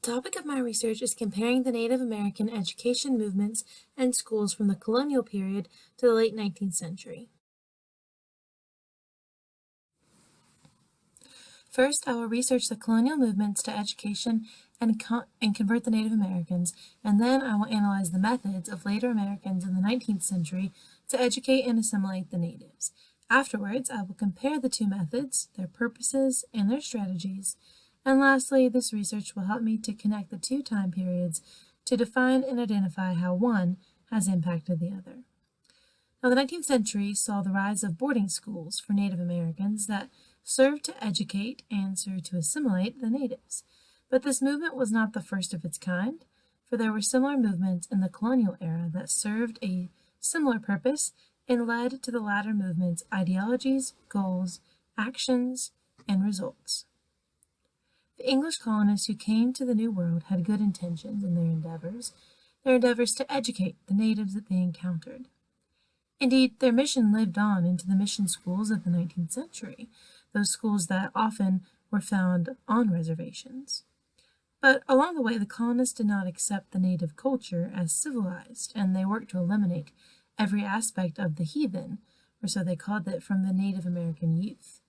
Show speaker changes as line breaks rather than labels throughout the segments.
The topic of my research is comparing the Native American education movements and schools from the colonial period to the late 19th century. First, I will research the colonial movements to education and convert the Native Americans, and then I will analyze the methods of later Americans in the 19th century to educate and assimilate the natives. Afterwards, I will compare the two methods, their purposes, and their strategies. And lastly, this research will help me to connect the two time periods to define and identify how one has impacted the other. Now, the 19th century saw the rise of boarding schools for Native Americans that served to educate and served to assimilate the natives. But this movement was not the first of its kind, for there were similar movements in the colonial era that served a similar purpose and led to the latter movement's ideologies, goals, actions, and results. The English colonists who came to the New World had good intentions in their endeavors to educate the natives that they encountered. Indeed, their mission lived on into the mission schools of the 19th century, those schools that often were found on reservations. But along the way, the colonists did not accept the native culture as civilized, and they worked to eliminate every aspect of the heathen, or so they called it, from the Native American youth.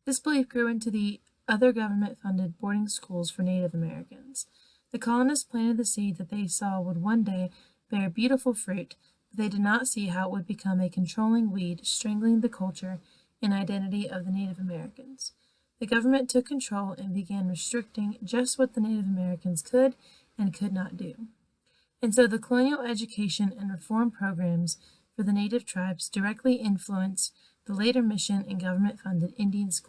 This belief grew into the other government-funded boarding schools for Native Americans. The colonists planted the seed that they saw would one day bear beautiful fruit, but they did not see how it would become a controlling weed, strangling the culture and identity of the Native Americans. The government took control and began restricting just what the Native Americans could and could not do. And so the colonial education and reform programs for the Native tribes directly influenced the later mission and government-funded Indian schools.